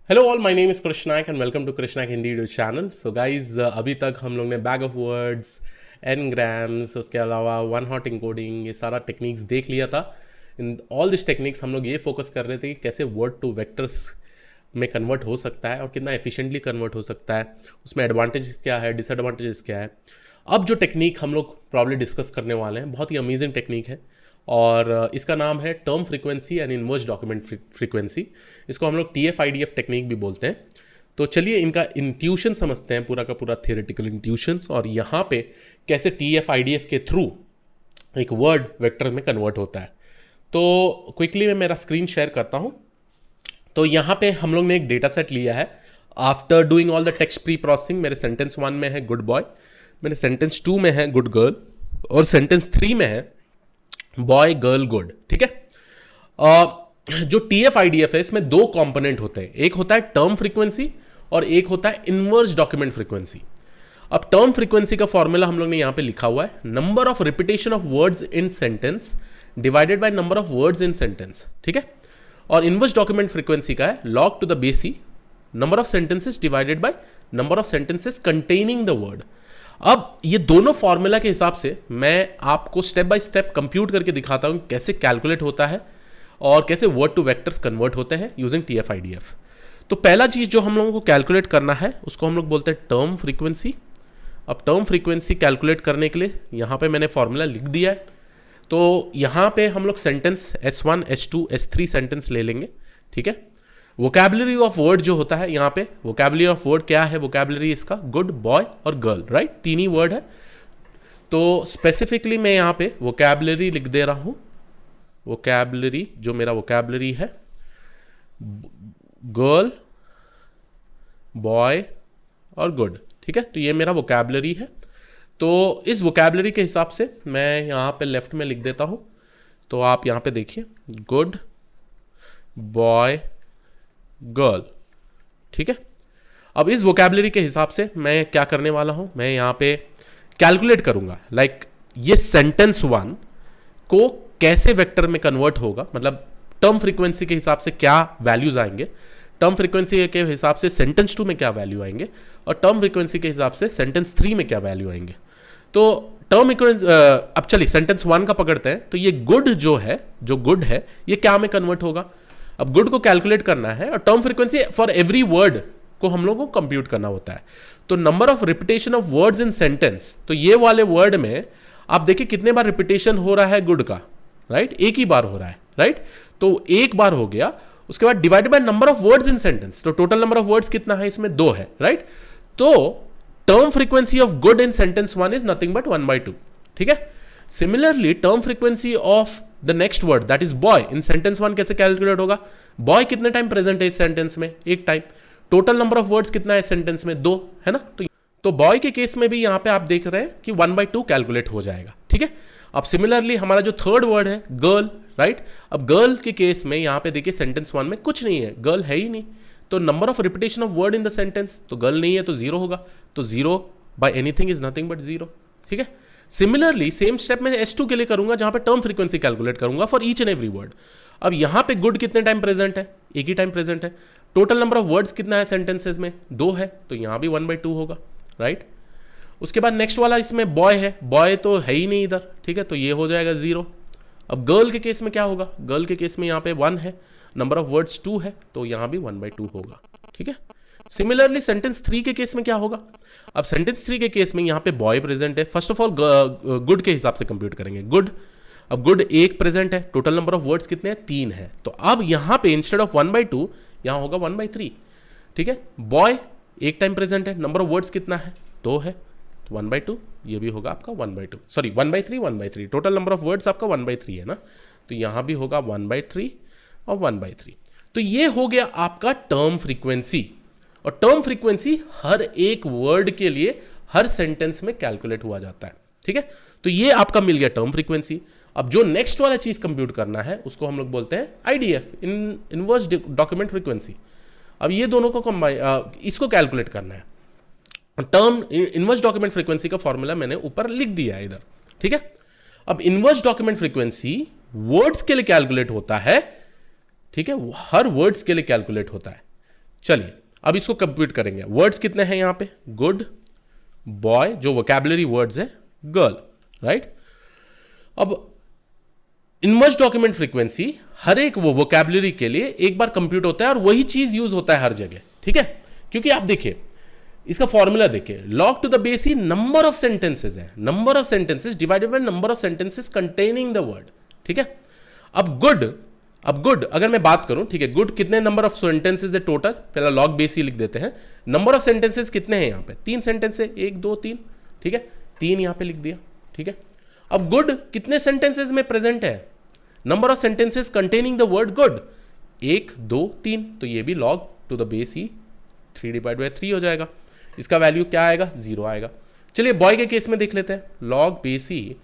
Hello all, my name is कृष्णाक and welcome to कृष्णाक Hindi YouTube channel. So guys, अभी तक हम लोग ने बैग ऑफ वर्ड्स, एनग्राम्स, उसके अलावा वन हॉट इंकोडिंग, ये सारा टेक्निक्स देख लिया था। इन ऑल दिस टेक्निक्स हम लोग ये फोकस कर रहे थे कि कैसे वर्ड टू वेक्टर्स में कन्वर्ट हो सकता है और कितना एफिशिएंटली कन्वर्ट हो सकता है, उसमें एडवांटेज क्या है, डिसएडवांटेजेस क्या है। अब जो टेक्निक हम लोग प्रॉब्ली डिस्कस करने वाले हैं बहुत ही अमेजिंग टेक्निक है और इसका नाम है term frequency and inverse document frequency. इसको हम लोग TF-IDF टेक्निक भी बोलते हैं। तो चलिए इनका इंट्यूशन समझते हैं, पूरा का पूरा थियोरेटिकल इंट्यूशंस, और यहाँ पे कैसे TF-IDF के थ्रू एक वर्ड वेक्टर में कन्वर्ट होता है। तो क्विकली मैं मेरा स्क्रीन शेयर करता हूँ। तो यहाँ पे हम लोग ने एक डेटा सेट लिया है। After doing all the text pre processing, मेरे सेंटेंस 1 में है गुड बॉय, मेरे सेंटेंस 2 में है गुड गर्ल, और सेंटेंस 3 में है बॉय गर्ल गुड। ठीक है। जो TF-IDF है इसमें दो कंपोनेंट होते हैं, एक होता है टर्म फ्रीक्वेंसी और एक होता है इनवर्स डॉक्यूमेंट फ्रीक्वेंसी। अब टर्म फ्रीक्वेंसी का फॉर्मूला हम लोग ने यहां पे लिखा हुआ है, number of repetition of words in sentence divided by number of words in sentence. ठीक है। और इनवर्स डॉक्यूमेंट फ्रीक्वेंसी का है log to the base e, number of sentences divided by number of sentences containing the word. अब ये दोनों formula के हिसाब से मैं आपको स्टेप बाय स्टेप कंप्यूट करके दिखाता हूं कैसे कैलकुलेट होता है और कैसे वर्ड टू वेक्टर्स कन्वर्ट होते हैं यूजिंग TF-IDF। तो पहला चीज जो हम लोगों को कैलकुलेट करना है उसको हम लोग बोलते हैं टर्म फ्रीक्वेंसी। अब टर्म फ्रीक्वेंसी कैलकुलेट करने के लिए यहां पे मैंने फॉर्मूला लिख दिया है। तो यहां पे हम लोग sentence S1, S2, S3 sentence ले लेंगे। ठीक है। वोकैबुलरी ऑफ वर्ड जो होता है, यहाँ पे वोकैबुलरी ऑफ वर्ड क्या है, वोकैबुलरी इसका गुड, बॉय और गर्ल, राइट, तीन ही वर्ड है। तो स्पेसिफिकली मैं यहाँ पे वोकैबुलरी लिख दे रहा हूँ। वोकैबुलरी जो मेरा वोकैबुलरी है, गर्ल, बॉय और गुड। ठीक है। तो ये मेरा वोकैबुलरी है। तो इस वोकैबुलरी के हिसाब से मैं यहाँ पे लेफ्ट में लिख देता हूँ। तो आप यहाँ पे देखिए, गुड, बॉय, गर्ल। ठीक है। अब इस वोकैबुलरी के हिसाब से मैं क्या करने वाला हूं, मैं यहां पे कैलकुलेट करूंगा लाइक ये सेंटेंस 1 को कैसे वेक्टर में कन्वर्ट होगा, मतलब टर्म फ्रीक्वेंसी के हिसाब से क्या वैल्यूज आएंगे, टर्म फ्रीक्वेंसी के हिसाब से सेंटेंस 2 में क्या वैल्यू आएंगे, और टर्म फ्रीक्वेंसी के हिसाब से सेंटेंस 3 में क्या वैल्यू आएंगे। तो टर्म अब चलिए सेंटेंस 1 का पकड़ते हैं। तो ये गुड जो है, जो गुड है, ये क्या में कन्वर्ट होगा। अब गुड को कैलकुलेट करना है और term frequency for every word को हम लोगों को कंप्यूट करना होता है। तो number of repetition of words in sentence, तो ये वाले वर्ड में आप देखिए कितने बार रिपीटेशन हो रहा है गुड का, राइट, एक ही बार हो रहा है, राइट। तो एक बार हो गया, उसके बाद divided by number of words in sentence, तो टोटल नंबर ऑफ वर्ड्स कितना है इसमें, 2 है, राइट। तो term frequency of good in sentence 1 is nothing but 1/2। ठीक है। Similarly term frequency of the next word that is boy in sentence 1 कैसे calculate होगा, बॉय कितने टाइम प्रेजेंट है इस सेंटेंस में, एक time, total number of words कितना है सेंटेंस में, 2 है ना। तो बॉय के केस में भी यहां पे आप देख रहे हैं कि 1/2 कैलकुलेट हो जाएगा। ठीक है। अब सिमिलरली हमारा जो थर्ड वर्ड है गर्ल, राइट, अब गर्ल के केस में यहां पे देखिए सेंटेंस 1 में कुछ नहीं है, गर्ल है ही नहीं। तो number of repetition of word in the sentence, तो गर्ल नहीं है तो 0 होगा, तो 0 by anything is nothing but 0। ठीक है। सिमिलरली सेम स्टेप मैं S2 के लिए करूंगा जहां पे टर्म फ्रीक्वेंसी कैलकुलेट करूंगा for each and every word. अब यहां पे गुड कितने टाइम प्रेजेंट है, एक ही टाइम प्रेजेंट है। टोटल नंबर ऑफ वर्ड्स कितना है सेंटेंसेस में, 2 है, तो यहां भी 1/2 होगा, राइट। उसके बाद नेक्स्ट वाला इसमें बॉय है, बॉय तो है ही नहीं इधर, ठीक है, तो ये हो जाएगा 0। अब गर्ल के केस में क्या होगा, गर्ल के केस में यहाँ पे 1 है, नंबर ऑफ वर्ड्स 2 है, तो यहां भी 1/2 होगा। ठीक है। सिमिलरली सेंटेंस 3 के केस में क्या होगा, अब सेंटेंस 3 के केस में यहां पे बॉय प्रेजेंट है। फर्स्ट ऑफ ऑल गुड के हिसाब से कंप्यूट करेंगे, गुड, अब गुड 1 प्रेजेंट है, टोटल नंबर ऑफ वर्ड्स कितने हैं, 3 है, तो अब यहां पे इंस्टेड ऑफ 1/2 यहां होगा 1/3। ठीक है। बॉय एक टाइम प्रेजेंट है, नंबर ऑफ वर्ड्स कितना है, 2 है, तो 1/2, ये भी होगा आपका 1/2, sorry 1/3, total number of words आपका 1/3 है ना, तो यहां भी होगा 1/3 और 1/3। तो ये हो गया आपका टर्म फ्रीक्वेंसी, और टर्म फ्रीक्वेंसी हर एक वर्ड के लिए हर सेंटेंस में कैलकुलेट हुआ जाता है। ठीक है। तो ये आपका मिल गया टर्म फ्रीक्वेंसी। अब जो नेक्स्ट वाला चीज कंप्यूट करना है उसको हम लोग बोलते हैं IDF, इनवर्स डॉक्यूमेंट फ्रीक्वेंसी। अब ये दोनों को इसको कैलकुलेट करना है। टर्म इनवर्स डॉक्यूमेंट फ्रीक्वेंसी का फॉर्मूला मैंने ऊपर लिख दिया है इधर। ठीक है। अब इनवर्स डॉक्यूमेंट फ्रीक्वेंसी वर्ड्स के लिए कैलकुलेट होता है, ठीक है, हर वर्ड्स के लिए कैलकुलेट होता है। चलिए अब इसको कंप्यूट करेंगे। वर्ड्स कितने हैं यहाँ पे? गुड, बॉय जो वोकैबुलरी वर्ड्स है, गर्ल, राइट। अब इनवर्स डॉक्यूमेंट फ्रीक्वेंसी हर एक वो वोकैबुलरी के लिए एक बार कंप्यूट होता है और वही चीज यूज होता है हर जगह, ठीक है। क्योंकि आप देखिए इसका फॉर्मूला देखिए, log to the base e number of sentences है, number of sentences divided by number of sentences containing the word, ठीक है। अब गुड अगर मैं बात करूं, ठीक है, गुड कितने नंबर ऑफ सेंटेंसेस है टोटल, पहला लॉग बेस ई लिख देते हैं। नंबर ऑफ सेंटेंसेस कितने हैं यहाँ पे? 3 सेंटेंस है, 1 2 3, ठीक है, 3 यहाँ पे लिख दिया, ठीक है। अब गुड कितने सेंटेंसेस में प्रेजेंट है? Number of sentences containing the word good 1 2 3, तो ये भी log to the base E 3 divide by 3 हो जाएगा। इसका वैल्यू क्या आएगा? 0 आएगा। चलिए बॉय के केस में देख लेते हैं, लॉग बेस ई।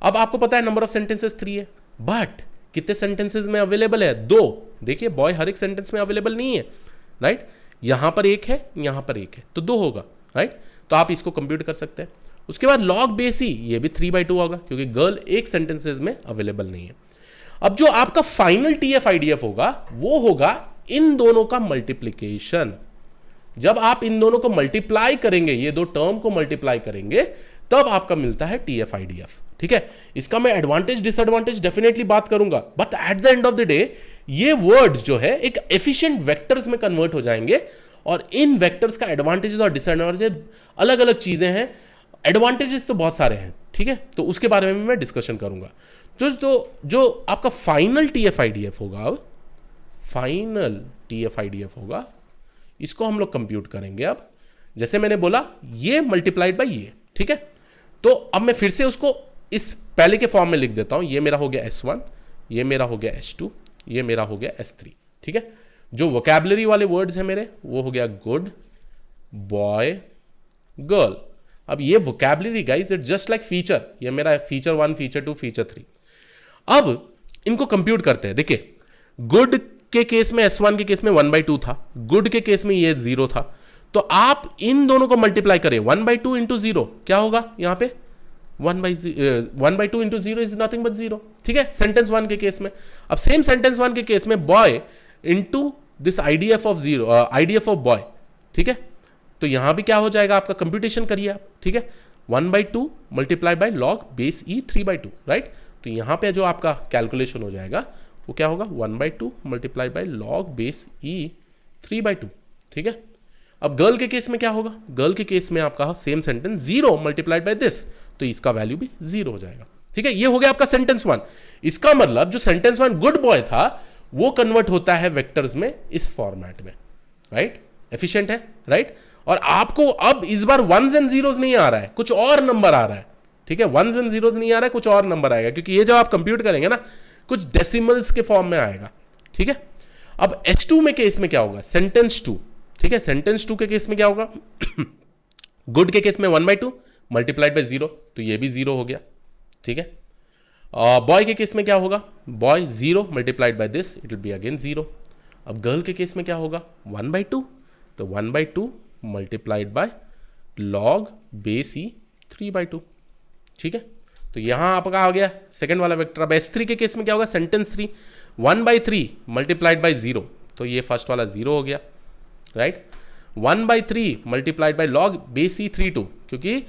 अब आपको पता है नंबर ऑफ सेंटेंसेस 3 है, बट कितने सेंटेंसेस में अवेलेबल है? 2। देखिए बॉय हर एक सेंटेंस में अवेलेबल नहीं है, राइट। यहां पर 1 है, यहां पर 1 है, तो 2 होगा, राइट। तो आप इसको कंप्यूट कर सकते हैं। उसके बाद लॉग बेस ई, ये भी 3/2 होगा क्योंकि गर्ल एक सेंटेंसेस में अवेलेबल नहीं है। अब जो आपका फाइनल TF-IDF होगा वो होगा इन दोनों का मल्टीप्लीकेशन। जब आप इन दोनों को मल्टीप्लाई करेंगे, ये दो टर्म को मल्टीप्लाई करेंगे, तब आपका मिलता है TF-IDF, ठीक है। इसका मैं एडवांटेज डिसएडवांटेज डेफिनेटली बात करूंगा, but at the end of the day ये वर्ड्स जो है एक एफिशिएंट वेक्टर्स में कन्वर्ट हो जाएंगे और इन वेक्टर्स का एडवांटेजेस और डिसएडवांटेजेस अलग अलग चीजें हैं। एडवांटेजेस तो बहुत सारे हैं, ठीक है, तो उसके बारे में मैं डिस्कशन करूंगा। जो आपका फाइनल TF-IDF होगा, अब फाइनल TF-IDF होगा, इसको हम लोग कंप्यूट करेंगे। अब जैसे मैंने बोला ये मल्टीप्लाइड बाय ये, ठीक है। तो अब मैं फिर से उसको इस पहले के फॉर्म में लिख देता हूं। ये मेरा हो गया S1, ये मेरा हो गया S2, ये मेरा हो गया S3, ठीक है। जो वोकैबुलरी वाले वर्ड्स हैं मेरे, वो हो गया गुड, बॉय, गर्ल। अब ये vocabulary guys it just like feature, ये मेरा फीचर 1, फीचर 2, फीचर 3। अब इनको कंप्यूट करते हैं। देखिए गुड के केस में, S1 के केस में 1/2 था, गुड के केस में ये 0 था, तो आप इन दोनों को मल्टीप्लाई करें 1/2 इंटू 0, क्या होगा यहाँ पे? 1/2 इंटू 0 इज नथिंग बट 0, ठीक है, सेंटेंस 1 के केस में। अब सेम सेंटेंस 1 के केस में boy into this IDF of 0, IDF of boy, ठीक है। तो यहां भी क्या हो जाएगा आपका? कंप्यूटेशन करिए आप, ठीक है। 1/2 multiply by log base e 3/2, right. तो यहां पे जो आपका कैलकुलेशन हो जाएगा वो क्या होगा? 1/2 multiply by log base e 3/2, ठीक है। अब गर्ल के केस में क्या होगा? गर्ल के केस में आपका same sentence 0 multiplied by this, तो इसका वैल्यू भी 0 हो जाएगा, ठीक है। ये हो गया आपका सेंटेंस 1। इसका मतलब जो सेंटेंस 1 गुड बॉय था वो कन्वर्ट होता है वेक्टर्स में इस फॉर्मेट में, राइट। एफिशिएंट है, राइट। और आपको अब इस बार 1s and 0s नहीं आ रहा है, कुछ और नंबर आ रहा है, ठीक है। 1s and 0s नहीं आ रहा है, कुछ और नंबर आएगा, क्योंकि ये जब आप कंप्यूट करेंगे ना कुछ डेसिमल्स के फॉर्म में आएगा, ठीक है। अब S2 में केस में क्या होगा? सेंटेंस 2, ठीक है। सेंटेंस 2 के केस में क्या होगा? गुड के केस में 1/2 मल्टीप्लाइड बाय 0, तो ये भी 0 हो गया, ठीक है। बॉय के केस में क्या होगा? Boy 0 multiplied by this, it will be again 0। अब गर्ल के केस में क्या होगा? 1/2, तो 1/2 multiplied by log base e 3/2, ठीक है। तो यहां आपका आ गया सेकंड वाला वेक्टर। अब S3 के केस में क्या होगा? सेंटेंस 3 1/3 मल्टीप्लाइड बाय 0, तो ये फर्स्ट वाला 0 हो गया, right. 1/3 multiplied by log base e 3/2, क्योंकि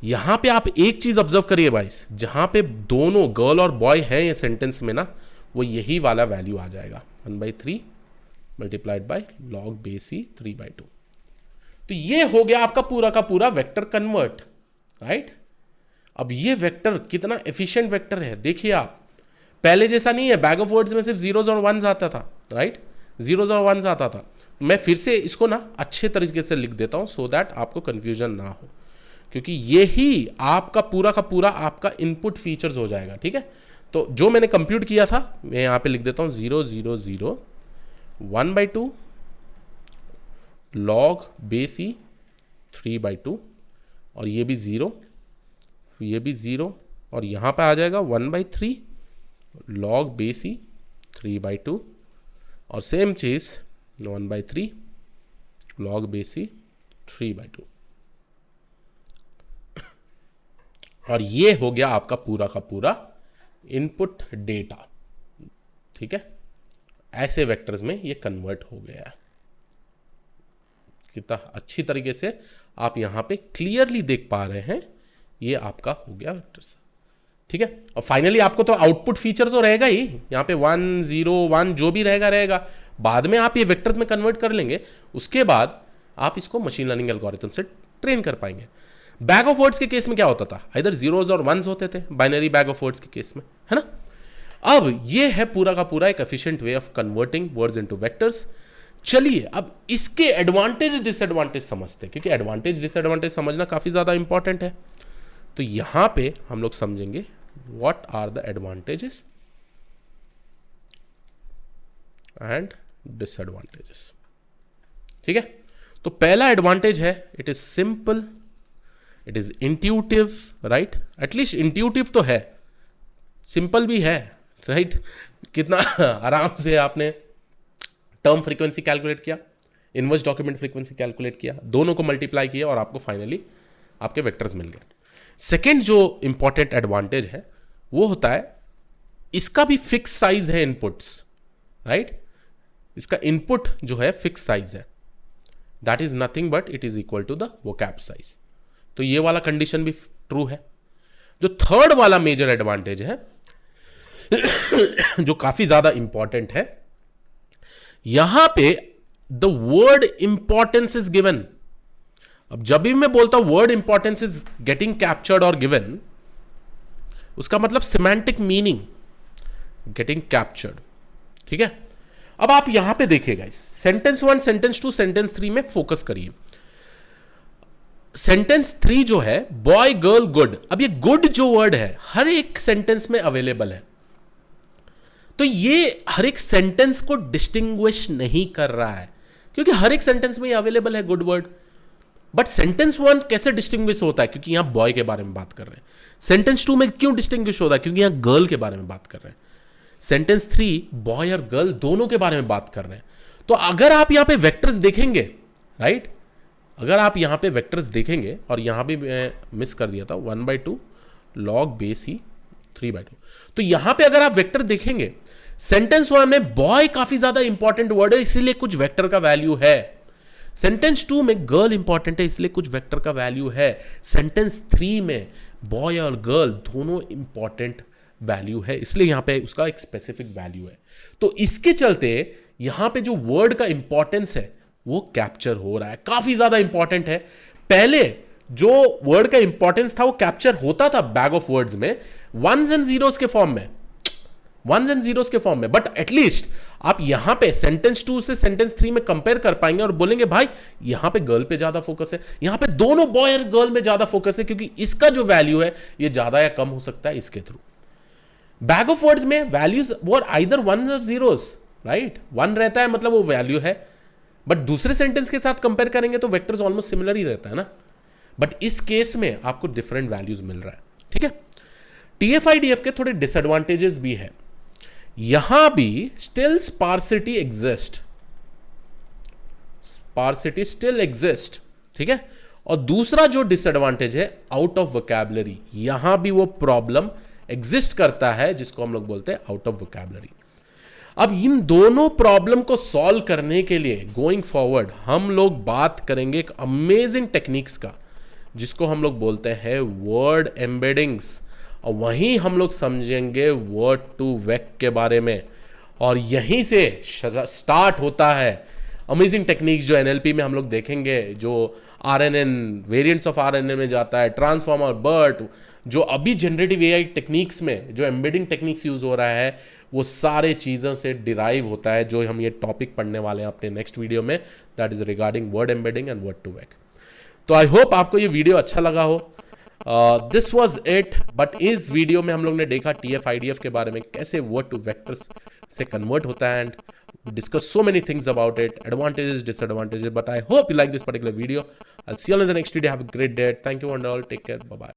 यहां पे आप एक चीज ऑब्जर्व करिए गाइस, जहां पे दोनों गर्ल और बॉय हैं ये सेंटेंस में ना, वो यही वाला वैल्यू आ जाएगा 1/3 multiplied by log base e 3/2। तो ये हो गया आपका पूरा का पूरा वेक्टर कन्वर्ट, राइट। अब ये वेक्टर कितना एफिशिएंट वेक्टर है देखिए आप, पहले जैसा नहीं है बैग ऑफ वर्ड्स में सिर्फ 0s और 1s आता था, राइट। 0s और 1s आता था। मैं फिर से इसको ना अच्छे तरीके से लिख देता हूं सो दैट आपको कंफ्यूजन ना हो, क्योंकि यही आपका पूरा का पूरा आपका इनपुट फीचर्स हो जाएगा, ठीक है। तो जो मैंने कंप्यूट किया था मैं यहां पे लिख देता हूं 0 0 0 1/2 लॉग बेस ई 3/2, और ये भी 0, ये भी 0, और यहां पे आ जाएगा 1/3 लॉग बेस ई 3/2, और सेम चीज 1/3 लॉग बेस ई 3/2, और ये हो गया आपका पूरा का पूरा इनपुट डेटा, ठीक है। ऐसे वेक्टर्स में ये कन्वर्ट हो गया है। कितना अच्छी तरीके से आप यहाँ पे क्लियरली देख पा रहे हैं, ये आपका हो गया वेक्टर्स। ठीक है, और फाइनली आपको तो आउटपुट फीचर तो रहेगा ही, यहाँ पे 1 0 1 जो भी रहेगा, बाद में आप ये वेक्टर्स में कन्वर्ट कर लेंगे, उसके बाद आप इसको मशीन लर्निंग एल्गोरिथम से ट्रेन कर पाएंगे। बैग ऑफ वर्ड्स के केस में क्या होता था, इधर जीरोज और वंस होते थे बाइनरी बैग ऑफ वर्ड्स के केस में, है ना। अब ये है पूरा का पूरा एक efficient way of converting words into vectors. चलिए अब इसके एडवांटेज डिसएडवांटेज समझते हैं, क्योंकि एडवांटेज डिसएडवांटेज समझना काफी ज्यादा इंपॉर्टेंट है। तो यहां पे हम लोग समझेंगे what are the advantages and disadvantages. ठीक है, तो पहला एडवांटेज है it is simple, it is intuitive, right. At least intuitive तो है, सिंपल भी है, राइट। कितना आराम से आपने टर्म फ्रीक्वेंसी कैलकुलेट किया, इनवर्स डॉक्यूमेंट फ्रीक्वेंसी कैलकुलेट किया, दोनों को मल्टीप्लाई किया और आपको फाइनली आपके वेक्टर्स मिल गए। सेकेंड जो इंपॉर्टेंट एडवांटेज है वो होता है इसका भी फिक्स साइज है इनपुट्स, राइट। इसका इनपुट जो है फिक्स साइज है, that is nothing but it is equal to the vocab size. तो ये वाला कंडीशन भी ट्रू है। जो थर्ड वाला मेजर एडवांटेज है जो काफी ज्यादा इंपॉर्टेंट है, यहां पे the word importance is given. अब जब भी मैं बोलता हूं word importance is getting captured और गिवन, उसका मतलब सिमेंटिक मीनिंग गेटिंग कैप्चर्ड। ठीक है, अब आप यहां पे देखिएगा, सेंटेंस 1 सेंटेंस 2 सेंटेंस 3 में फोकस करिए। सेंटेंस 3 जो है बॉय गर्ल गुड, अब ये गुड जो वर्ड है हर एक सेंटेंस में अवेलेबल है, तो ये हर एक सेंटेंस को डिस्टिंग्विश नहीं कर रहा है, क्योंकि हर एक सेंटेंस में ये अवेलेबल है गुड वर्ड। बट सेंटेंस 1 कैसे डिस्टिंग्विश होता है, क्योंकि यहां बॉय के बारे में बात कर रहे हैं। सेंटेंस 2 में क्यों डिस्टिंग्विश होता है, क्योंकि यहां गर्ल के बारे में बात कर रहे हैं। सेंटेंस 3 बॉय और गर्ल दोनों के बारे में बात कर रहे हैं। तो अगर आप यहां पे वेक्टर्स देखेंगे, राइट, अगर आप यहां पे वेक्टर्स देखेंगे, और यहां भी मैं मिस कर दिया था 1/2 log base e 3/2, तो यहां पे अगर आप वेक्टर देखेंगे, सेंटेंस 1 में बॉय काफी ज्यादा इंपॉर्टेंट वर्ड है, इसीलिए कुछ वेक्टर का वैल्यू है। सेंटेंस 2 में गर्ल इंपॉर्टेंट है, इसलिए कुछ वेक्टर का वैल्यू है। सेंटेंस 3 में बॉय और गर्ल दोनों इंपॉर्टेंट वैल्यू है, इसलिए यहां पे उसका एक स्पेसिफिक वैल्यू है। तो इसके चलते यहां पे जो वर्ड का इंपॉर्टेंस है वो कैप्चर हो रहा है, काफी ज्यादा इंपॉर्टेंट है। पहले जो वर्ड का इंपॉर्टेंस था वो कैप्चर होता था बैग ऑफ वर्ड्स में वंस एंड जीरोस के फॉर्म में, वंस एंड जीरोस के फॉर्म में, बट एटलीस्ट आप यहां पे सेंटेंस 2 से सेंटेंस 3 में कंपेयर कर पाएंगे और बोलेंगे भाई यहां पे गर्ल पे ज्यादा फोकस है, यहां पे दोनों बॉय और गर्ल में ज्यादा फोकस है, क्योंकि इसका जो वैल्यू है ये ज्यादा या कम हो सकता है इसके थ्रू। बैग ऑफ वर्ड्स में वैल्यूज वो आइदर वन और जीरोस, राइट, 1 रहता है मतलब वो वैल्यू है, बट दूसरे सेंटेंस के साथ कंपेयर करेंगे तो वेक्टर्स ऑलमोस्ट सिमिलर ही रहता है ना, बट इस केस में आपको डिफरेंट वैल्यूज मिल रहा है। ठीक है, TF-IDF के थोड़े डिसएडवांटेजेस भी है, यहां भी स्टिल स्पार्सिटी एग्जिस्ट, स्पार्सिटी स्टिल एग्जिस्ट। ठीक है, और दूसरा जो डिसएडवांटेज है आउट ऑफ वोकैबुलरी, यहां भी वो प्रॉब्लम एग्जिस्ट करता है जिसको हम लोग बोलते हैं आउट ऑफ वोकैबुलरी। अब इन दोनों प्रॉब्लम को सॉल्व करने के लिए गोइंग फॉरवर्ड हम लोग बात करेंगे एक अमेजिंग टेक्निक्स का, जिसको हम लोग बोलते हैं वर्ड एम्बेडिंग्स, और वहीं हम लोग समझेंगे वर्ड टू वेक के बारे में, और यहीं से स्टार्ट होता है अमेजिंग टेक्निक्स जो NLP में हम लोग देखेंगे, जो RNN वेरिएंट्स ऑफ RNN में जाता है, ट्रांसफॉर्मर, BERT, जो अभी जनरेटिव AI टेक्निक्स में जो एम्बेडिंग टेक्निक्स यूज हो रहा है वो सारे चीज़ों से डिराइव होता है, जो हम ये टॉपिक पढ़ने वाले हैं अपने नेक्स्ट वीडियो में, that is regarding word embedding and word to vec. तो आई होप आपको ये वीडियो अच्छा लगा हो। दिस वॉज इट, बट इस वीडियो में हम लोग ने देखा TF-IDF के बारे में, कैसे वर्ड टू वेक्टर्स से कन्वर्ट होता है, and discuss so many things about it, advantages, disadvantages, but I hope you like this particular video. I'll see you all in the next video. Have a great day. Thank you and all. Take care. Bye bye.